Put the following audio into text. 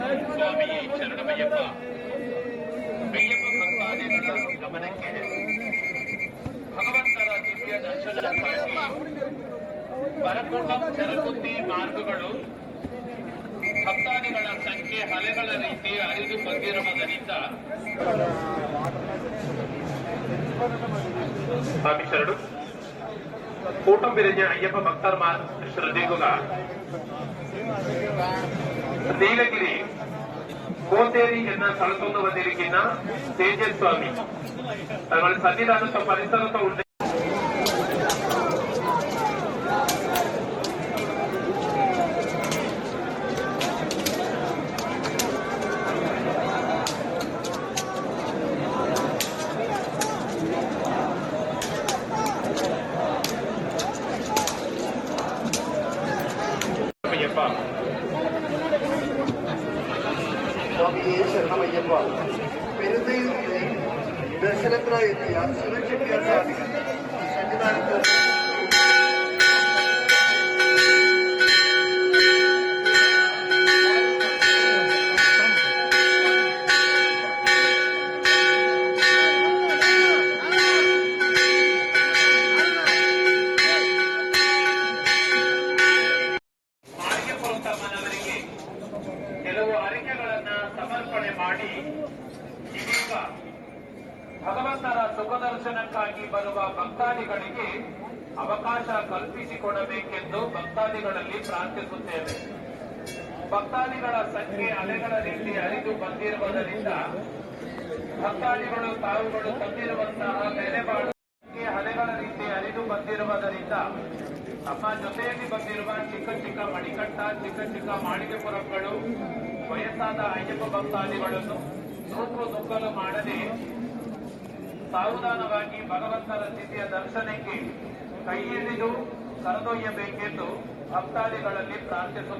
ಸ್ವಾಮಿ ಶರಣಮಯ್ಯಪ್ಪ ಅಯ್ಯಪ್ಪ ಭಕ್ತಾದಿಗಳ ಗಮನಕ್ಕೆ ಭಗವಂತರ ದಿವ್ಯ ದರ್ಶನಕ್ಕಾಗಿ ಬರಕುಂಡ ಚರಕುಂದಿ ಮಾರ್ಗಗಳು ಭಕ್ತಾದಿಗಳ ಸಂಖ್ಯೆ ಅಲೆಗಳ ರೀತಿ ಹರಿದು ಬಂದಿರುವುದರಿಂದ ಸ್ವಾಮಿ ಶರಣು കൂട്ടം പിരിഞ്ഞ് അയ്യപ്പ ഭക്തന്മാർ ശ്രദ്ധിക്കുക. നീലഗിരി കോത്തേരി എന്ന സ്ഥലത്തുനിന്ന് വന്നിരിക്കുന്ന തേജസ് സ്വാമി അതുപോലെ സന്നിധാനത്തോ പരിസരത്തോ ഉണ്ട്. സ്വാമിയെ ശരണമയ്യപ്പ പെരുന്തയിലെ ദർശനത്തിനായെത്തിയ ശിവശക്തിയ സ്വാമികൾ സന്നിധാനത്ത് ಕೆಲವು ಅರಿಕೆಗಳನ್ನ ಸಮರ್ಪಣೆ ಮಾಡಿ ಇದೀಗ ಭಗವಂತರ ಸುಖದರ್ಶನಕ್ಕಾಗಿ ಬರುವ ಭಕ್ತಾದಿಗಳಿಗೆ ಅವಕಾಶ ಕಲ್ಪಿಸಿಕೊಡಬೇಕೆಂದು ಭಕ್ತಾದಿಗಳಲ್ಲಿ ಪ್ರಾರ್ಥಿಸುತ್ತೇವೆ. ಭಕ್ತಾದಿಗಳ ಸಂಖ್ಯೆ ಅಲೆಗಳ ರೀತಿ ಹರಿದು ಬಂದಿರುವುದರಿಂದ ಭಕ್ತಾದಿಗಳು ತಾವುಗಳು ತಂದಿರುವಂತಹ ಬೆಲೆಬಾಳು ಅಲೆಗಳ ರೀತಿ ಹರಿದು ಬಂದಿರುವುದರಿಂದ ತಮ್ಮ ಜೊತೆಯಲ್ಲಿ ಬಂದಿರುವ ಚಿಕ್ಕ ಚಿಕ್ಕ ಮಣಿಕಟ್ಟ ಚಿಕ್ಕ ಚಿಕ್ಕ ಮಾಳಿಗೆ ಪುರಗಳು ವಯಸ್ಸಾದ ಅಯ್ಯಪ್ಪ ಭಕ್ತಾದಿಗಳನ್ನು ನೂಕು ನುಗ್ಗಲು ಮಾಡದೆ ಸಾವಧಾನವಾಗಿ ಭಗವಂತರ ಸ್ಥಿತಿಯ ದರ್ಶನಕ್ಕೆ ಕೈ ಹಿಡಿದು ಕರೆದೊಯ್ಯಬೇಕೆಂದು ಭಕ್ತಾದಿಗಳಲ್ಲಿ ಪ್ರಾರ್ಥಿಸುತ್ತೇವೆ.